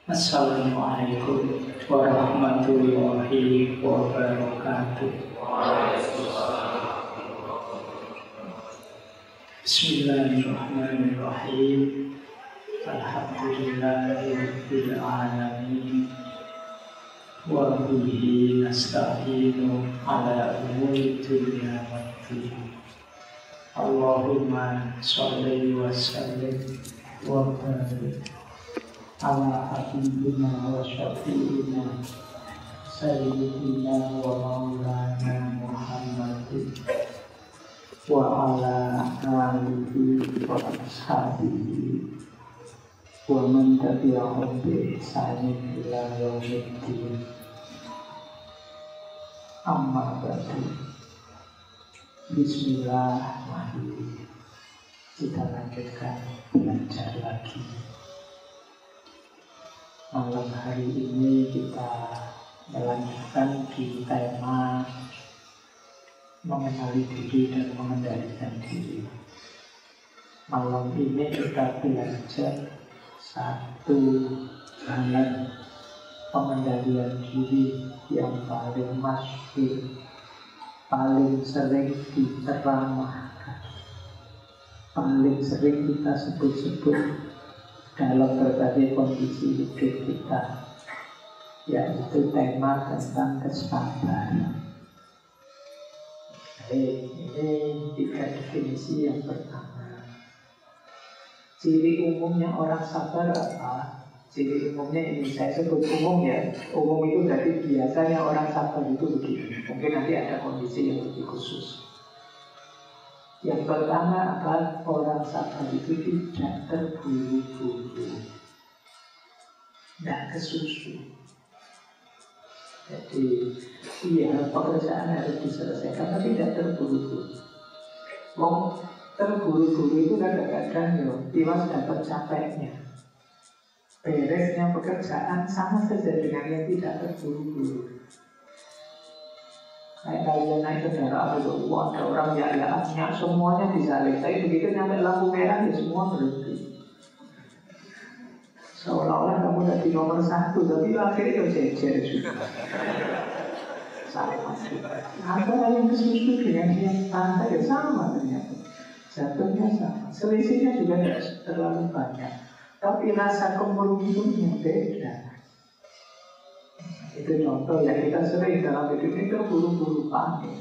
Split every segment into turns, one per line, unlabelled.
Assalamualaikum warahmatullahi wabarakatuh. Bismillahirrahmanirrahim. Alhamdulillahirabbil alamin. Wa bihi nasta'inu ala umuri dunya waddin. Allahumma sholli wa sallim wa barik ala habibina wa syafi'ina sayyidina wa maulana Muhammadin wa ala alihi wa ashabihi wa man tabi'ahum bi ihsanin ila yaumiddin. Amma ba'du. Bismillahirrahmanirrahim. Kita lanjutkan belajar lagi. Malam hari ini kita melanjutkan di tema mengenali diri dan mengendalikan diri. Malam ini kita belajar satu jalan pengendalian diri yang paling masyhur, paling sering diceramahkan, paling sering kita sebut-sebut dalam berbagai kondisi hidup kita, yaitu tema tentang kesabaran. Ini tiga definisi. Yang pertama, ciri umumnya orang sabar apa? Ciri umumnya ini, saya sebut umum ya. Umum itu berarti biasanya orang sabar itu begini. Mungkin nanti ada kondisi yang lebih khusus. Yang pertama adalah orang sabar itu tidak terburu-buru, tidak kesusu. Jadi, iya, pekerjaan harus diselesaikan, tapi tidak terburu-buru. Terburu-buru itu kadang-kadang tiwas dapat capeknya. Beresnya pekerjaan sama saja dengan yang tidak terburu-buru. Kayak kalian naik kendaraan itu, ada orang ya-ya-nya, semuanya disalib. Tapi begitu nyampe lampu merah, ya semua berhenti. Seolah-olah kamu tadi nomor 1, tapi akhirnya kau jejer juga. Sama juga. Ada yang kesusu dengan yang santai, ya sama ternyata. Jatuhnya sama. Selisihnya juga tidak terlalu banyak. Tapi rasa kemurungannya beda. Itu contoh yang kita sering dalam hidup ini, terburu-buru panik.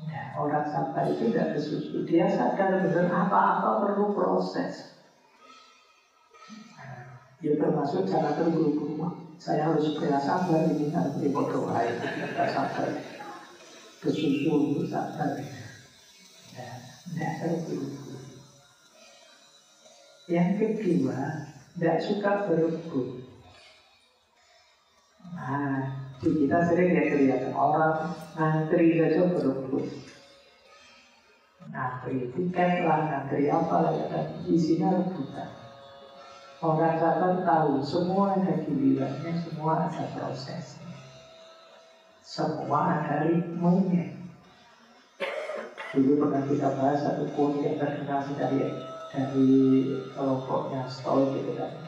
Nah, orang sabar itu tidak kesusu. Dia sadar benar apa-apa perlu proses. Ya termasuk jangan terburu-buru. Saya harus supaya sabar, ini nanti bodoh lain. Kita sabar. Kesusu, sabar. Nah, tidak terburu-buru. Yang kedua, tidak suka berebut. Nah, kita sering ya kelihatan orang ngantri saja berebut. Ngantri tiket lah, ngantri apa lah, dan isinya rebutan. Orang sabar tahu semua ada gilirannya, semua ada prosesnya, semua ada ritmenya. Dulu pernah kita bahas satu quote yang terkenal dari kelompoknya Stoik gitu kan.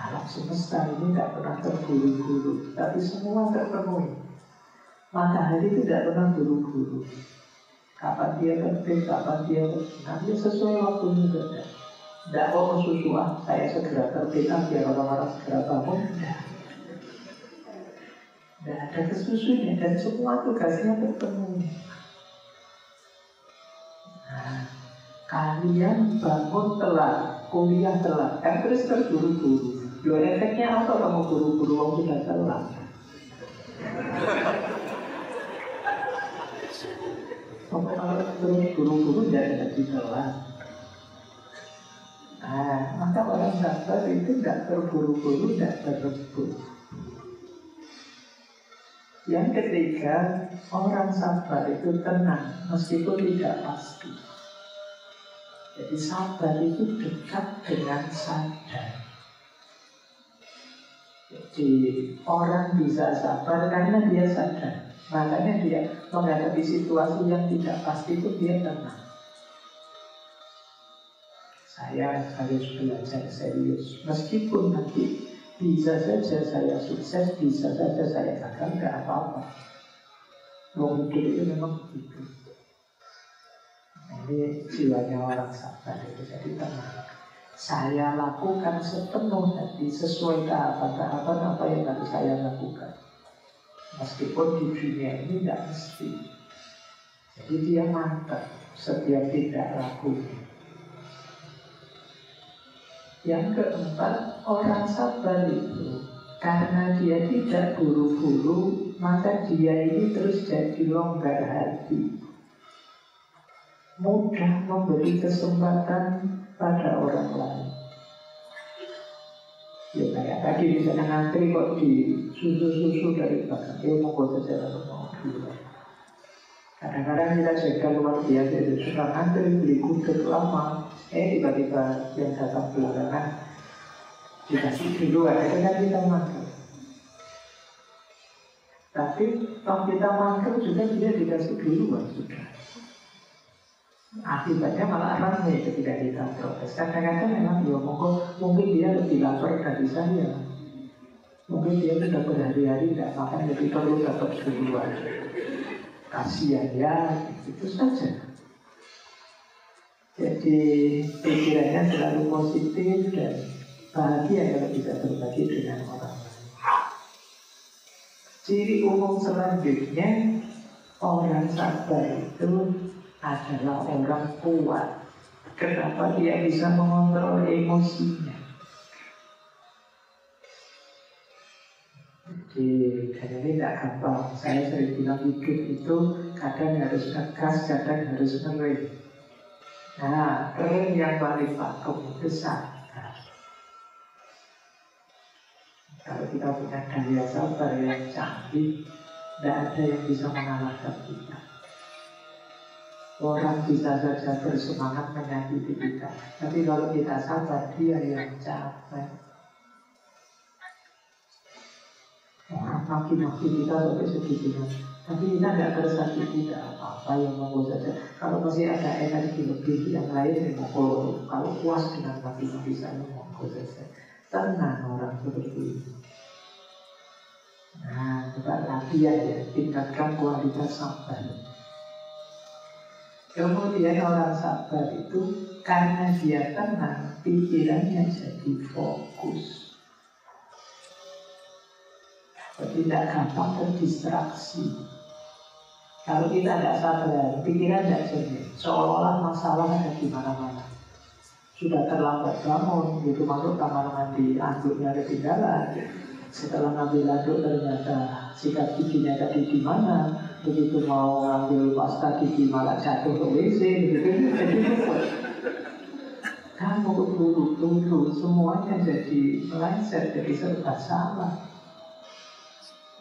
Alam semesta ini tidak pernah terburu-buru, tapi semua terpenuhi. Matahari itu tidak pernah buru-buru. Kapan dia terbit, kapan dia nanti sesuai waktunya saja. Tidak mau kesusuan, saya segera terbit biar orang-orang segera bangun. Tidak ada kesusunya, dan semua tugasnya terpenuhi. Nah, kalian bangun telat, kuliah telat, terus terburu-buru. Efeknya apa kamu buru-buru waktu sudah telat? Kalau terus buru-buru tidak jadi telat. Nah, maka orang sabar itu tidak terburu-buru, tidak terebut. Yang ketiga, orang sabar itu tenang meskipun tidak pasti. Jadi sabar itu dekat dengan sadar. Jadi orang bisa sabar karena dia sadar. Makanya dia menghadapi situasi yang tidak pasti itu dia tenang. saya harus belajar serius. Meskipun nanti bisa saja saya sukses, bisa saja saya gagal, nggak apa-apa. Hidup itu memang begitu. Ini jiwanya orang sabar itu. Jadi tenang. Saya lakukan sepenuh hati sesuai tahapan-tahapan apa yang harus saya lakukan. Meskipun di dunia ini tidak mesti. Jadi dia mantap setiap tidak lakunya. Yang keempat, orang sabar itu karena dia tidak buru-buru, maka dia ini terus jadi longgar hati, mudah memberi kesempatan pada orang lain. Ya kayak tadi misalnya ngantri kok di susu dari belakang, ya mau saja lalu mau dulu. Kadang-kadang kita jaga luar biasa itu suka ngantri beli gudeg lama, tiba-tiba yang datang belakangan dikasih duluan, itu kan kita makan. Tapi kalau kita makan juga dia dikasih duluan sudah. Akibatnya malah ramai ketika kita protes. Kadang-kadang memang ya mungkin dia lebih lapar dari saya. Mungkin dia sudah berhari-hari tidak makan, jadi perlu dapat duluan. Kasihan ya, itu saja. Jadi pikirannya selalu positif dan bahagia kalau bisa berbagi dengan orang lain. Ciri umum selanjutnya, orang sabar itu adalah orang kuat. Kenapa dia bisa mengontrol emosinya? Jadi ini tidak gampang. Saya sering bilang hidup itu kadang harus tegas, kadang harus ngerem. Nah, ngerem yang paling bagus itu sabar. Kalau kita punya daya sabar yang canggih, tidak ada yang bisa mengalahkan kita. Orang bisa saja bersemangat menyakiti kita, tapi kalau kita sabar, dia yang capek. Orang maki-maki kita sampai segitunya, tapi kita tidak tersakiti, tidak apa-apa, yang monggo saja. Kalau masih ada energi lebih yang lain, monggo. Kalau puas dengan maki-maki saya, monggo saja. Tenang orang seperti itu. Nah, coba latihan ya, tingkatkan kualitas sabar. Kemudian orang sabar itu karena dia tenang, pikirannya jadi fokus. Tidak gampang terdistraksi. Kalau kita tidak sabar, pikiran tidak jernih, seolah-olah masalah ada di mana-mana. Sudah terlambat bangun, begitu masuk kamar mandi, anduknya ketinggalan. Setelah ngambil anduk ternyata sikat giginya tadi di mana. Begitu mau ngambil pasta gigi malah jatuh ke WC, begitu jadi repot. Kamu dulu semuanya jadi melencet, jadi serba salah.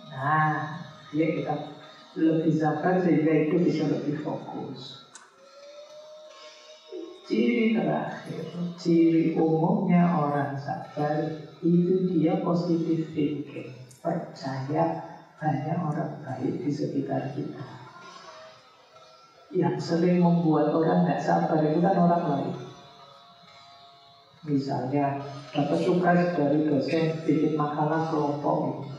Nah, ya kita lebih sabar sehingga itu bisa lebih fokus. Ciri terakhir, ciri umumnya orang sabar itu dia positive thinking, percaya banyak orang baik di sekitar kita. Yang sering membuat orang tidak sabar itu kan orang lain. Misalnya dapat tugas dari dosen bikin makalah kelompok.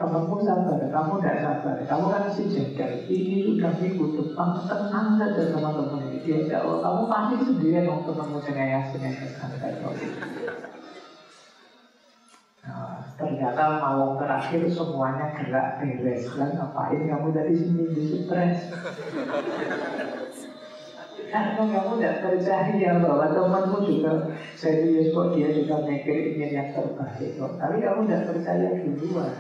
Temanmu sabar, kamu tidak sabar. Kamu kan masih jengkel. Ini sudah minggu depan, tenang saja teman-teman ini. Dia jawab, kamu pasti sendirian dong temanmu cengayak-cengayak santai. Nah, ternyata malam terakhir semuanya gerak beres kan, ngapain kamu dari sini di stres? Karena kamu tidak percaya bahwa temanmu juga serius kok, dia juga mikir ingin yang terbaik kok. Tapi kamu tidak percaya duluan.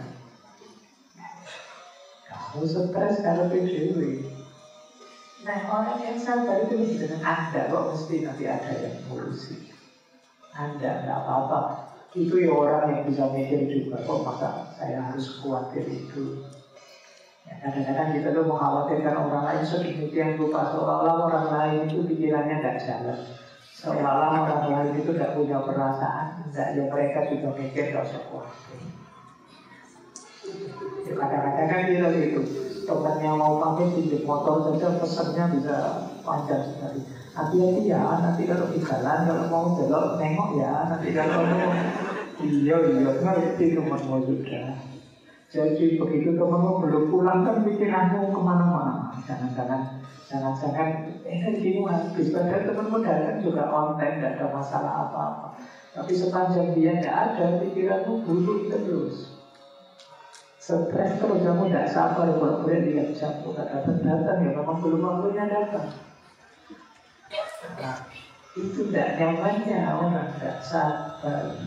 Kamu stres kalau PDW. Nah, orang yang sabar itu lebih tenang. Anda kok mesti nanti ada yang ngurusi. Anda tidak apa-apa. Itu ya orang yang bisa mikir juga, kok maka saya harus khawatir itu. Ya, kadang-kadang kita tuh mengkhawatirkan orang lain sedemikian rupa, seolah-olah orang lain itu pikirannya tidak jalan, seolah-olah orang lain itu tidak punya perasaan. Tidak, ya mereka juga mikir gak usah khawatir. Ya, kadang-kadang kan kita gitu, temannya mau pamit pinjam motor saja pesannya bisa panjang sekali. Hati-hati ya, nanti kalau di jalan, kalau mau belok, nengok ya, nanti kalau mau iya, ngerti temanmu sudah. Jadi begitu temanmu belum pulang kan pikiranmu kemana-mana. Jangan-jangan, gini habis. Padahal temanmu datang juga on time, tidak ada masalah apa-apa. Tapi sepanjang dia tidak ada, pikiranmu buruk terus. Stres terus, kamu tidak sabar, kalau boleh lihat jam, tidak datang, ya memang belum waktunya datang. Nah, itu tidak nyamannya orang tidak sabar.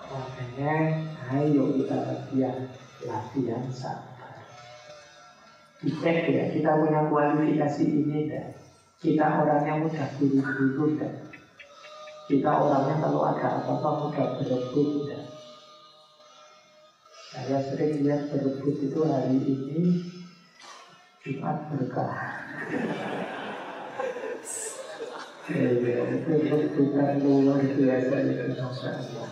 Makanya ayo kita latihan sabar. Dicek ya, kita punya kualifikasi ini dah. Kita orangnya mudah buru-buru dah. Kita orangnya kalau ada apa-apa mudah berebut dah. Saya sering lihat berebut itu hari ini Jumat berkah. Itu bukan luar biasa itu, Masya Allah.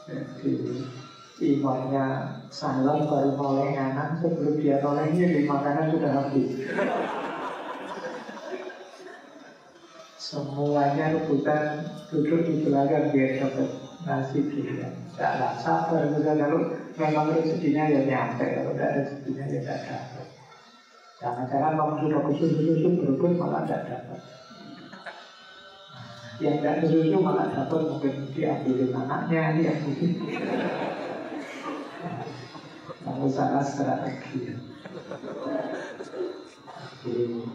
Jadi imannya salam baru noleh kanan, sebelum dia nolehnya di makanan sudah habis. Semuanya rebutan duduk di belakang biar dapat nasi dia. Tidaklah sabar juga, kalau memang rezekinya ya nyampe, kalau tidak rezekinya ya tidak dapat. Jangan-jangan kamu sudah kusut-kusut berebut malah tidak dapat. Yang tidak kesusu malah dapat, mungkin diambilin anaknya, diambilin. Kamu salah strategi. Jadi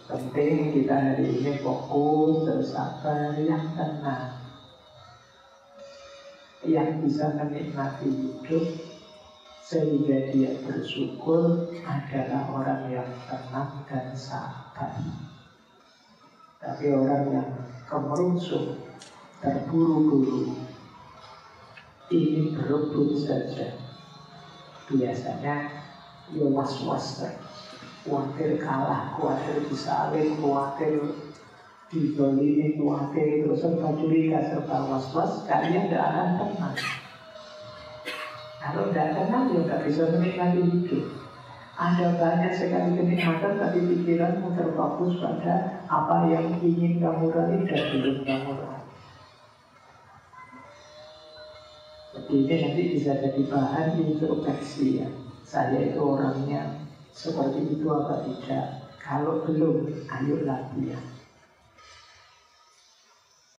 penting kita hari ini fokus, bersabar, yang tenang, yang bisa menikmati hidup sehingga dia bersyukur adalah orang yang tenang dan sabar. Tapi orang yang kemerunsuk, terburu-buru, ingin berebut saja, biasanya ya was-was, khawatir kalah, khawatir disalib, khawatir dizalimi, khawatir terus serba curiga, serba was-was, kalian tidak akan tenang. Kalau tidak tenang, ya tidak bisa menikmati hidup. Ada banyak sekali kenikmatan, tapi pikiranmu terfokus pada apa yang ingin kamu raih dan belum kamu raih. Jadi ini nanti bisa jadi bahan introspeksi ya. Saya itu orangnya seperti itu apa tidak? Kalau belum, ayo latihan.